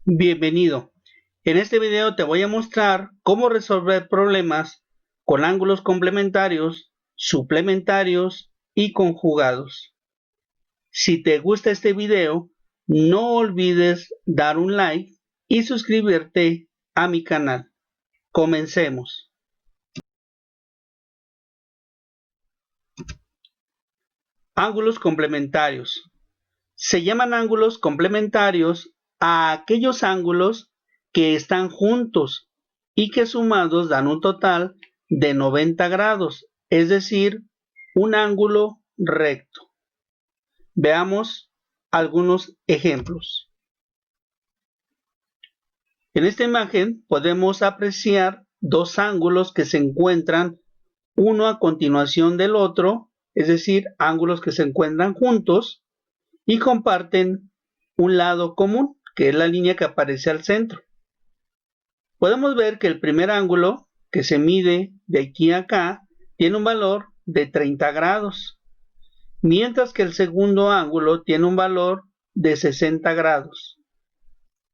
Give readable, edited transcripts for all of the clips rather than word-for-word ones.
Bienvenido. En este video te voy a mostrar cómo resolver problemas con ángulos complementarios, suplementarios y conjugados. Si te gusta este video, no olvides dar un like y suscribirte a mi canal. Comencemos. Ángulos complementarios. Se llaman ángulos complementarios a aquellos ángulos que están juntos y que sumados dan un total de 90 grados, es decir, un ángulo recto. Veamos algunos ejemplos. En esta imagen podemos apreciar dos ángulos que se encuentran uno a continuación del otro, es decir, ángulos que se encuentran juntos y comparten un lado común, que es la línea que aparece al centro. Podemos ver que el primer ángulo, que se mide de aquí a acá, tiene un valor de 30 grados, mientras que el segundo ángulo tiene un valor de 60 grados.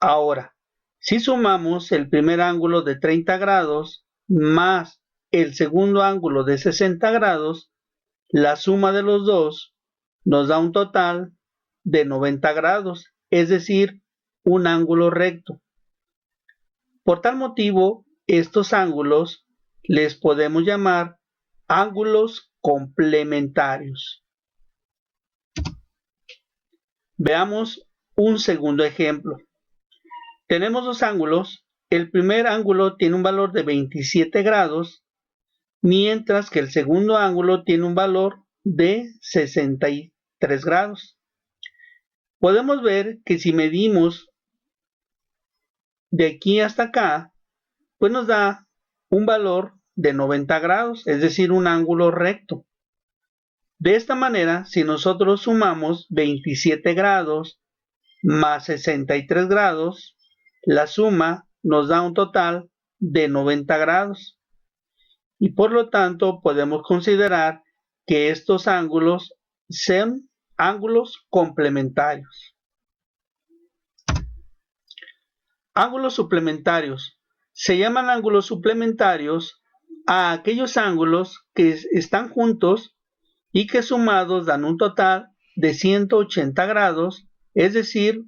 Ahora, si sumamos el primer ángulo de 30 grados más el segundo ángulo de 60 grados, la suma de los dos nos da un total de 90 grados, es decir, un ángulo recto. Por tal motivo, estos ángulos les podemos llamar ángulos complementarios. Veamos un segundo ejemplo. Tenemos dos ángulos. El primer ángulo tiene un valor de 27 grados, mientras que el segundo ángulo tiene un valor de 63 grados. Podemos ver que si medimos de aquí hasta acá, pues nos da un valor de 90 grados, es decir, un ángulo recto. De esta manera, si nosotros sumamos 27 grados más 63 grados, la suma nos da un total de 90 grados. Y por lo tanto, podemos considerar que estos ángulos son ángulos complementarios. Ángulos suplementarios. Se llaman ángulos suplementarios a aquellos ángulos que están juntos y que sumados dan un total de 180 grados, es decir,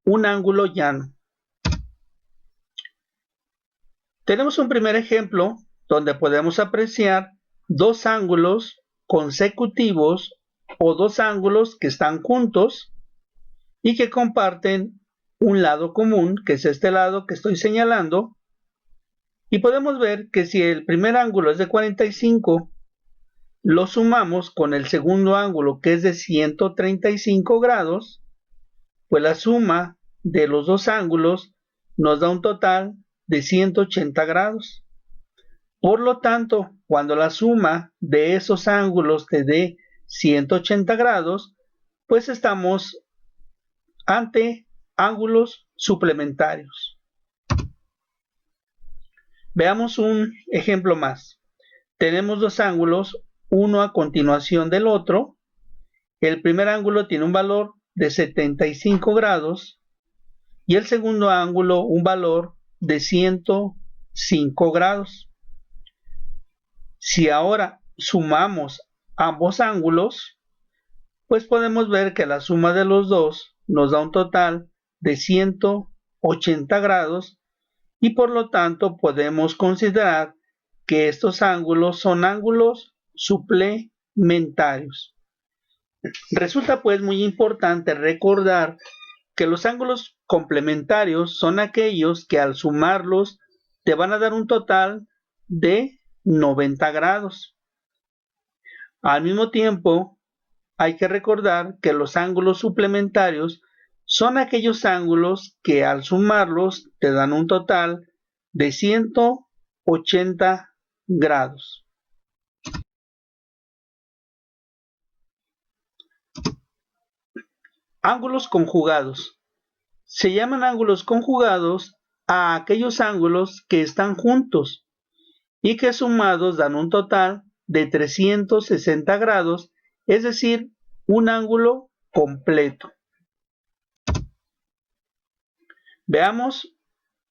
un ángulo llano. Tenemos un primer ejemplo donde podemos apreciar dos ángulos consecutivos o dos ángulos que están juntos y que comparten un lado común, que es este lado que estoy señalando, y podemos ver que si el primer ángulo es de 45, lo sumamos con el segundo ángulo que es de 135 grados, pues la suma de los dos ángulos nos da un total de 180 grados. Por lo tanto, cuando la suma de esos ángulos te dé 180 grados, pues estamos ante ángulos suplementarios. Veamos un ejemplo más. Tenemos dos ángulos, uno a continuación del otro. El primer ángulo tiene un valor de 75 grados y el segundo ángulo un valor de 105 grados. Si ahora sumamos ambos ángulos, pues podemos ver que la suma de los dos nos da un total de 180 grados y por lo tanto podemos considerar que estos ángulos son ángulos suplementarios. Resulta pues muy importante recordar que los ángulos complementarios son aquellos que al sumarlos te van a dar un total de 90 grados. Al mismo tiempo, hay que recordar que los ángulos suplementarios son aquellos ángulos que al sumarlos te dan un total de 180 grados. Ángulos conjugados. Se llaman ángulos conjugados a aquellos ángulos que están juntos y que sumados dan un total de 360 grados, es decir, un ángulo completo. Veamos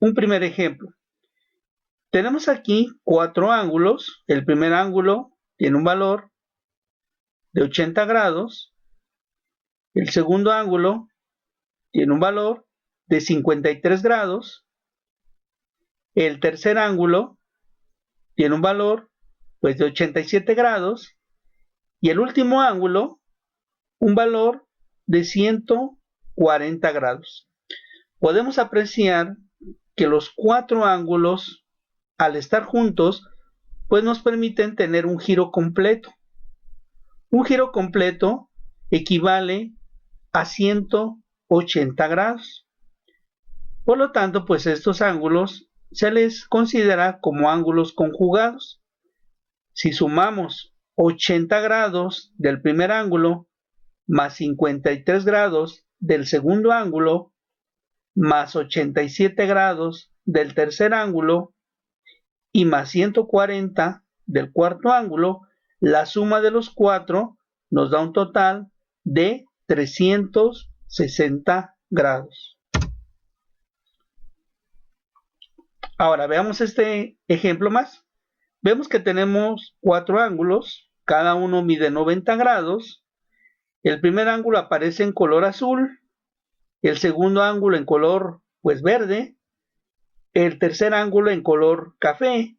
un primer ejemplo. Tenemos aquí 4 ángulos. El primer ángulo tiene un valor de 80 grados. El segundo ángulo tiene un valor de 53 grados. El tercer ángulo tiene un valor pues de 87 grados. Y el último ángulo, un valor de 140 grados. Podemos apreciar que los 4 ángulos, al estar juntos, pues nos permiten tener un giro completo. Un giro completo equivale a 180 grados. Por lo tanto, pues estos ángulos se les considera como ángulos conjugados. Si sumamos 80 grados del primer ángulo más 53 grados del segundo ángulo más 87 grados del tercer ángulo y más 140 del cuarto ángulo, la suma de los 4 nos da un total de 360 grados. Ahora veamos este ejemplo más. Vemos que tenemos 4 ángulos, cada uno mide 90 grados. El primer ángulo aparece en color azul, el segundo ángulo en color pues verde, el tercer ángulo en color café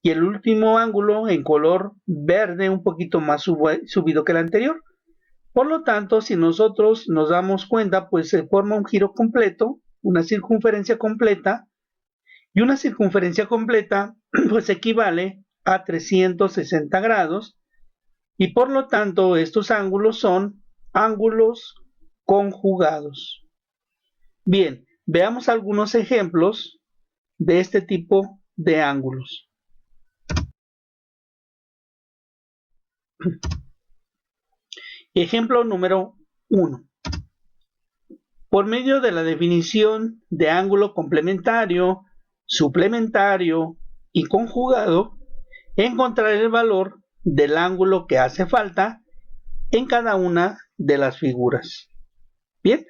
y el último ángulo en color verde un poquito más subido que el anterior. Por lo tanto, si nosotros nos damos cuenta, pues se forma un giro completo, una circunferencia completa, y una circunferencia completa pues equivale a 360 grados, y por lo tanto estos ángulos son ángulos conjugados. Bien, veamos algunos ejemplos de este tipo de ángulos. Ejemplo número 1. Por medio de la definición de ángulo complementario, suplementario y conjugado, encontrar el valor del ángulo que hace falta en cada una de las figuras. Bien,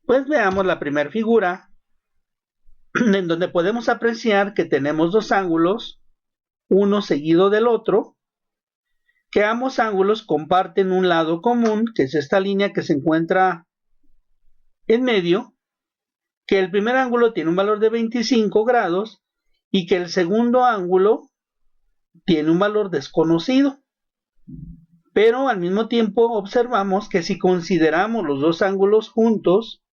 pues veamos la primera figura, en donde podemos apreciar que tenemos dos ángulos, uno seguido del otro, que ambos ángulos comparten un lado común, que es esta línea que se encuentra en medio, que el primer ángulo tiene un valor de 25 grados y que el segundo ángulo tiene un valor desconocido. Pero al mismo tiempo observamos que si consideramos los dos ángulos juntos,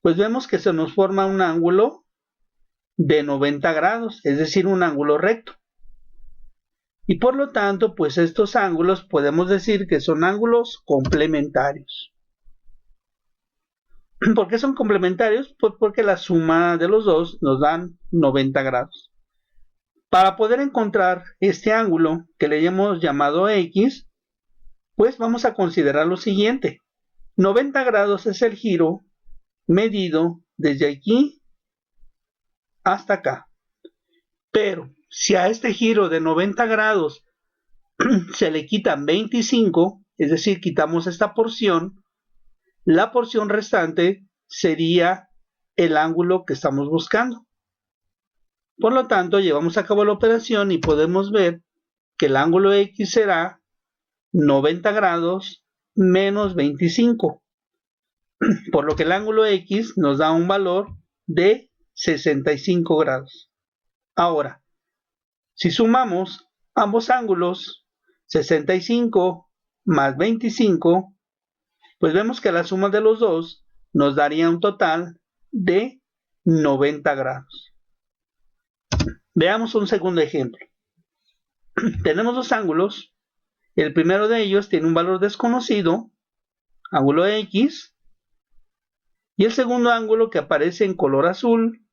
pues vemos que se nos forma un ángulo de 90 grados, es decir, un ángulo recto. Y por lo tanto, pues estos ángulos podemos decir que son ángulos complementarios. ¿Por qué son complementarios? Pues porque la suma de los dos nos dan 90 grados. Para poder encontrar este ángulo que le hemos llamado X, pues vamos a considerar lo siguiente. 90 grados es el giro medido desde aquí hasta acá. Pero si a este giro de 90 grados se le quitan 25, es decir, quitamos esta porción, la porción restante sería el ángulo que estamos buscando. Por lo tanto, llevamos a cabo la operación y podemos ver que el ángulo X será 90 grados menos 25. Por lo que el ángulo X nos da un valor de 65 grados. Ahora, si sumamos ambos ángulos, 65 más 25, pues vemos que la suma de los dos nos daría un total de 90 grados. Veamos un segundo ejemplo. Tenemos dos ángulos. El primero de ellos tiene un valor desconocido, ángulo X, y el segundo ángulo que aparece en color azul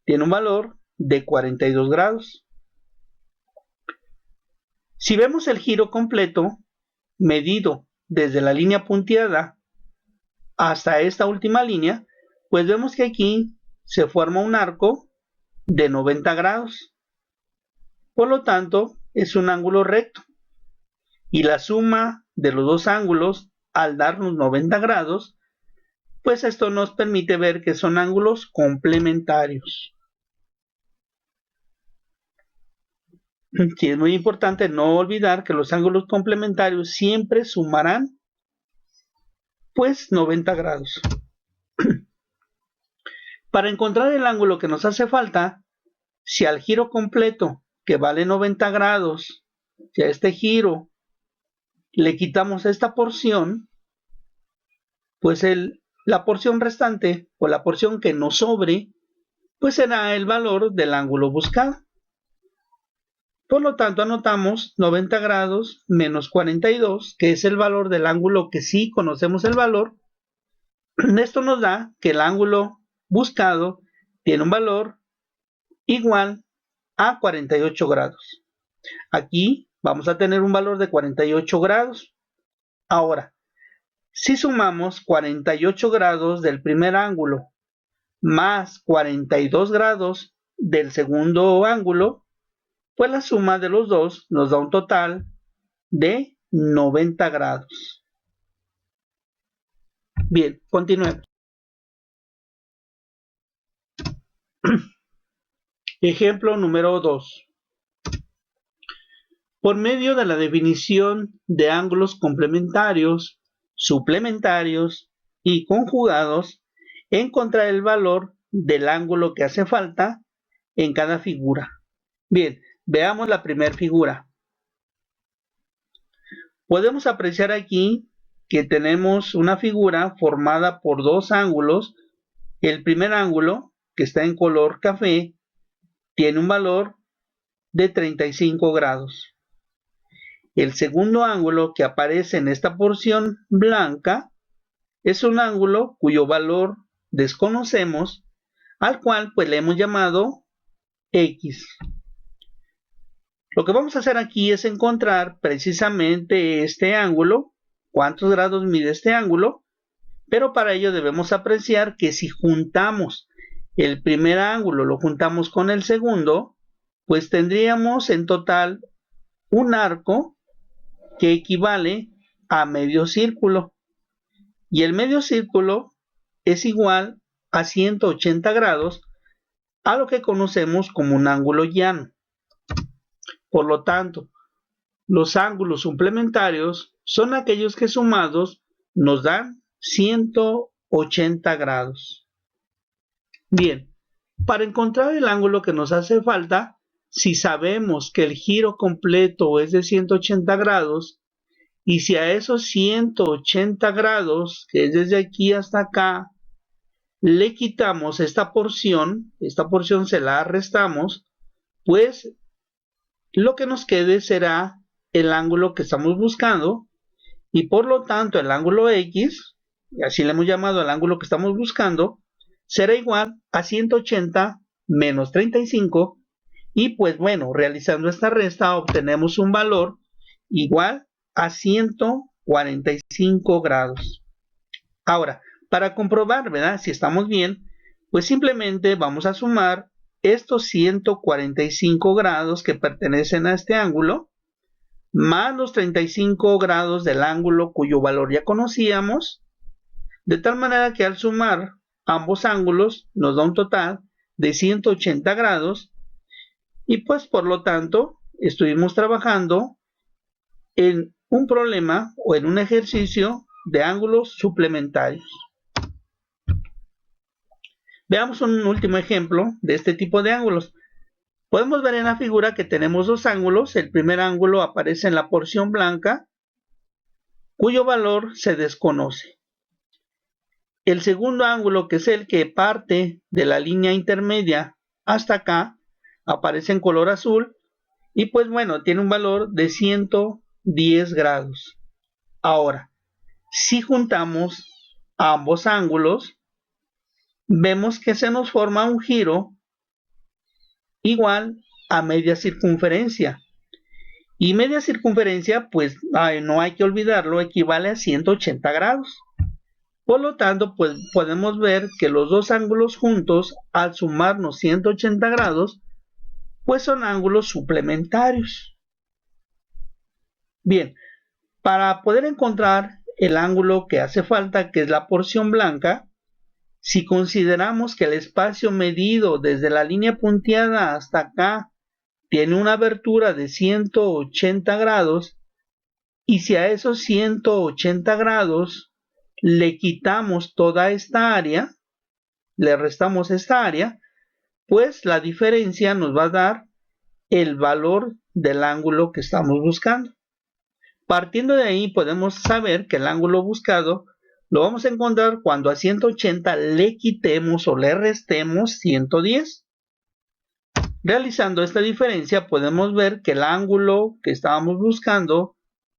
tiene un valor de 42 grados. Si vemos el giro completo, medido desde la línea punteada hasta esta última línea, pues vemos que aquí se forma un arco de 90 grados. Por lo tanto, es un ángulo recto. Y la suma de los dos ángulos, al darnos 90 grados, pues esto nos permite ver que son ángulos complementarios. Sí, es muy importante no olvidar que los ángulos complementarios siempre sumarán pues 90 grados. Para encontrar el ángulo que nos hace falta, si al giro completo, que vale 90 grados, si a este giro le quitamos esta porción, pues la porción restante o la porción que nos sobre, pues será el valor del ángulo buscado. Por lo tanto, anotamos 90 grados menos 42, que es el valor del ángulo que sí conocemos el valor. Esto nos da que el ángulo buscado tiene un valor igual a 48 grados. Aquí vamos a tener un valor de 48 grados. Ahora, si sumamos 48 grados del primer ángulo más 42 grados del segundo ángulo, pues la suma de los dos nos da un total de 90 grados. Bien, continuemos. Ejemplo número 2. Por medio de la definición de ángulos complementarios, suplementarios y conjugados, encontrar el valor del ángulo que hace falta en cada figura. Bien, veamos la primera figura. Podemos apreciar aquí que tenemos una figura formada por dos ángulos. El primer ángulo, que está en color café, tiene un valor de 35 grados. El segundo ángulo que aparece en esta porción blanca es un ángulo cuyo valor desconocemos, al cual pues le hemos llamado X. Lo que vamos a hacer aquí es encontrar precisamente este ángulo, cuántos grados mide este ángulo, pero para ello debemos apreciar que si juntamos el primer ángulo, lo juntamos con el segundo, pues tendríamos en total un arco que equivale a medio círculo. Y el medio círculo es igual a 180 grados, a lo que conocemos como un ángulo llano. Por lo tanto, los ángulos suplementarios son aquellos que sumados nos dan 180 grados. Bien, para encontrar el ángulo que nos hace falta, si sabemos que el giro completo es de 180 grados, y si a esos 180 grados, que es desde aquí hasta acá, le quitamos esta porción se la restamos, pues lo que nos quede será el ángulo que estamos buscando, y por lo tanto el ángulo X, y así le hemos llamado al ángulo que estamos buscando, será igual a 180 menos 35, y pues bueno, realizando esta resta obtenemos un valor igual a 145 grados. Ahora, para comprobar, ¿verdad?, si estamos bien, pues simplemente vamos a sumar estos 145 grados que pertenecen a este ángulo, más los 35 grados del ángulo cuyo valor ya conocíamos, de tal manera que al sumar ambos ángulos nos da un total de 180 grados, y pues por lo tanto estuvimos trabajando en un problema o en un ejercicio de ángulos suplementarios. Veamos un último ejemplo de este tipo de ángulos. Podemos ver en la figura que tenemos dos ángulos. El primer ángulo aparece en la porción blanca, cuyo valor se desconoce. El segundo ángulo, que es el que parte de la línea intermedia hasta acá, aparece en color azul, y pues bueno, tiene un valor de 110 grados. Ahora, si juntamos ambos ángulos, vemos que se nos forma un giro igual a media circunferencia. Y media circunferencia, pues no hay que olvidarlo, equivale a 180 grados. Por lo tanto, pues podemos ver que los dos ángulos juntos, al sumarnos 180 grados, pues son ángulos suplementarios. Bien, para poder encontrar el ángulo que hace falta, que es la porción blanca, Si consideramos que el espacio medido desde la línea punteada hasta acá tiene una abertura de 180 grados, y si a esos 180 grados le quitamos toda esta área, le restamos esta área, pues la diferencia nos va a dar el valor del ángulo que estamos buscando. Partiendo de ahí podemos saber que el ángulo buscado lo vamos a encontrar cuando a 180 le quitemos o le restemos 110. Realizando esta diferencia podemos ver que el ángulo que estábamos buscando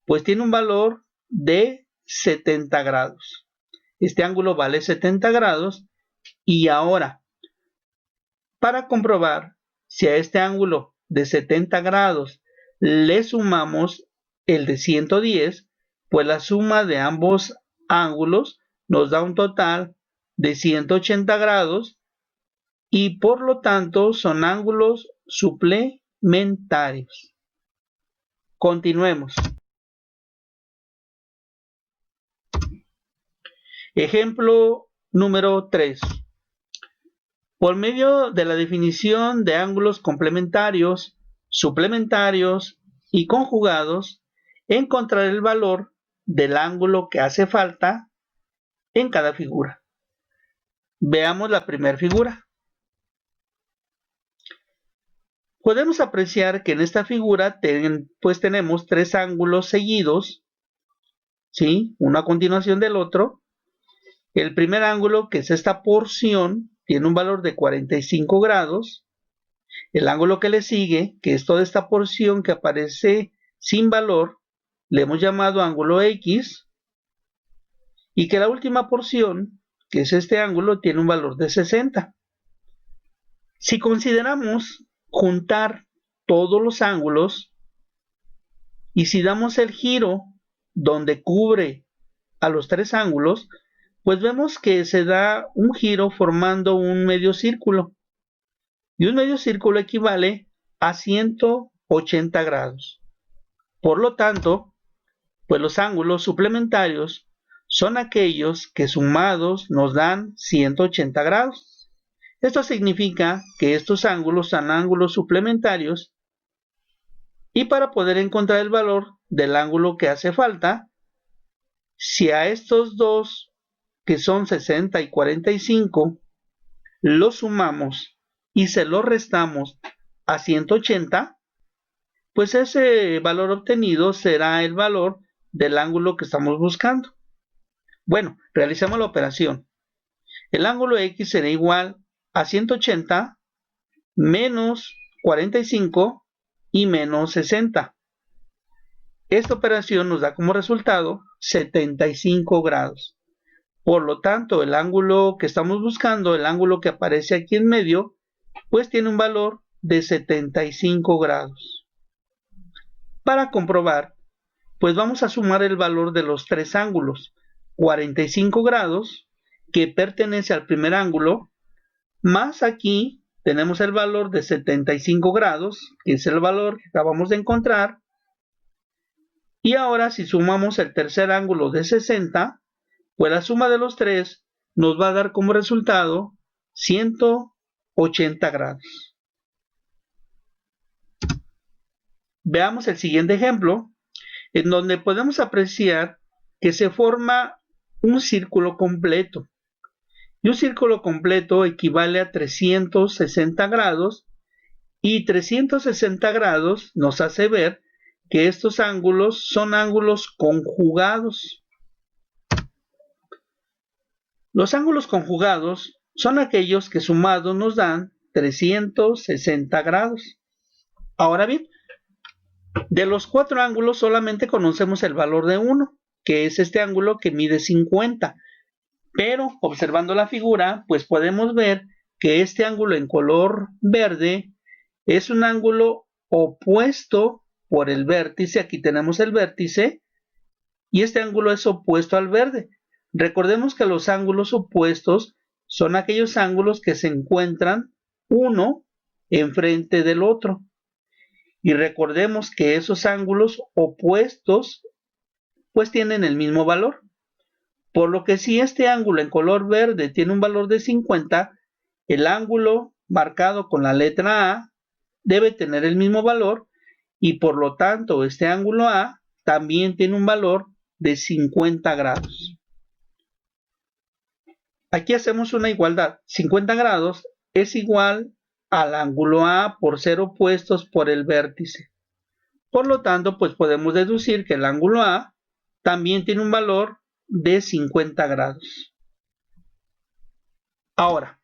pues tiene un valor de 70 grados. Este ángulo vale 70 grados y ahora para comprobar si a este ángulo de 70 grados le sumamos el de 110, pues la suma de ambos ángulos nos da un total de 180 grados y por lo tanto son ángulos suplementarios. Continuemos. Ejemplo número 3. Por medio de la definición de ángulos complementarios, suplementarios y conjugados, encontrar el valor del ángulo que hace falta en cada figura. Veamos la primera figura. Podemos apreciar que en esta figura pues tenemos tres ángulos seguidos, ¿sí? Uno a continuación del otro. El primer ángulo, que es esta porción, tiene un valor de 45 grados. El ángulo que le sigue, que es toda esta porción que aparece sin valor, le hemos llamado ángulo X. Y que la última porción, que es este ángulo, tiene un valor de 60. Si consideramos juntar todos los ángulos y si damos el giro donde cubre a los tres ángulos, pues vemos que se da un giro formando un medio círculo. Y un medio círculo equivale a 180 grados. Por lo tanto, pues los ángulos suplementarios son aquellos que sumados nos dan 180 grados. Esto significa que estos ángulos son ángulos suplementarios y para poder encontrar el valor del ángulo que hace falta, si a estos dos que son 60 y 45 los sumamos y se los restamos a 180, pues ese valor obtenido será el valor del ángulo que estamos buscando. Bueno, realizamos la operación. El ángulo X será igual a 180 menos 45 y menos 60. Esta operación nos da como resultado 75 grados. Por lo tanto, el ángulo que estamos buscando, el ángulo que aparece aquí en medio, pues tiene un valor de 75 grados. Para comprobar, pues vamos a sumar el valor de los tres ángulos. 45 grados, que pertenece al primer ángulo, más aquí tenemos el valor de 75 grados, que es el valor que acabamos de encontrar. Y ahora si sumamos el tercer ángulo de 60, pues la suma de los tres nos va a dar como resultado 180 grados. Veamos el siguiente ejemplo, en donde podemos apreciar que se forma un círculo completo. Y un círculo completo equivale a 360 grados, y 360 grados nos hace ver que estos ángulos son ángulos conjugados. Los ángulos conjugados son aquellos que sumados nos dan 360 grados. Ahora bien, de los cuatro ángulos solamente conocemos el valor de uno, que es este ángulo que mide 50. Pero observando la figura, pues podemos ver que este ángulo en color verde es un ángulo opuesto por el vértice. Aquí tenemos el vértice y este ángulo es opuesto al verde. Recordemos que los ángulos opuestos son aquellos ángulos que se encuentran uno enfrente del otro. Y recordemos que esos ángulos opuestos pues tienen el mismo valor. Por lo que si este ángulo en color verde tiene un valor de 50, el ángulo marcado con la letra A debe tener el mismo valor y por lo tanto este ángulo A también tiene un valor de 50 grados. Aquí hacemos una igualdad. 50 grados es igual al ángulo A por ser opuestos por el vértice. Por lo tanto, pues podemos deducir que el ángulo A también tiene un valor de 50 grados. Ahora,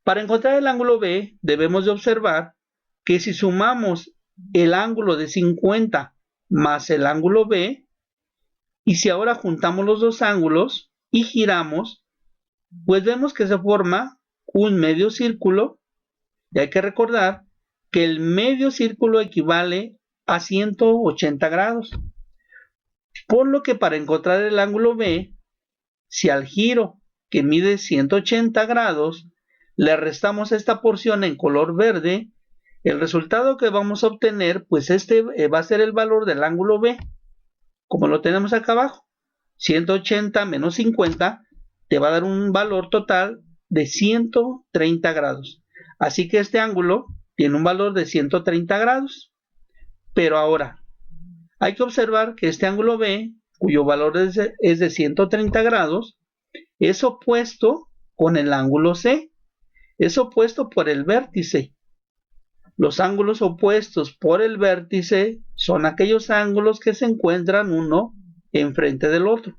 para encontrar el ángulo B, debemos de observar que si sumamos el ángulo de 50 más el ángulo B, y si ahora juntamos los dos ángulos y giramos, pues vemos que se forma un medio círculo, y hay que recordar que el medio círculo equivale a 180 grados. Por lo que para encontrar el ángulo B, si al giro que mide 180 grados le restamos esta porción en color verde, el resultado que vamos a obtener, pues este va a ser el valor del ángulo B, como lo tenemos acá abajo. 180 menos 50 te va a dar un valor total de 130 grados. Así que este ángulo tiene un valor de 130 grados. Pero ahora, hay que observar que este ángulo B, cuyo valor es de 130 grados, es opuesto con el ángulo C. Es opuesto por el vértice. Los ángulos opuestos por el vértice son aquellos ángulos que se encuentran uno enfrente del otro.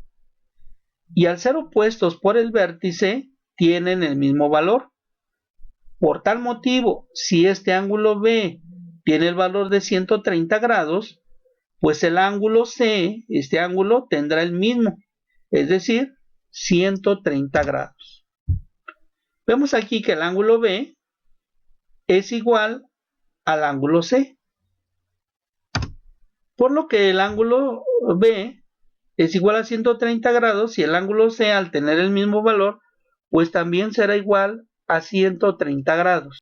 Y al ser opuestos por el vértice, tienen el mismo valor. Por tal motivo, si este ángulo B tiene el valor de 130 grados, pues el ángulo C, este ángulo, tendrá el mismo, es decir, 130 grados. Vemos aquí que el ángulo B es igual al ángulo C. Por lo que el ángulo B es igual a 130 grados y el ángulo C, al tener el mismo valor, pues también será igual a 130 grados.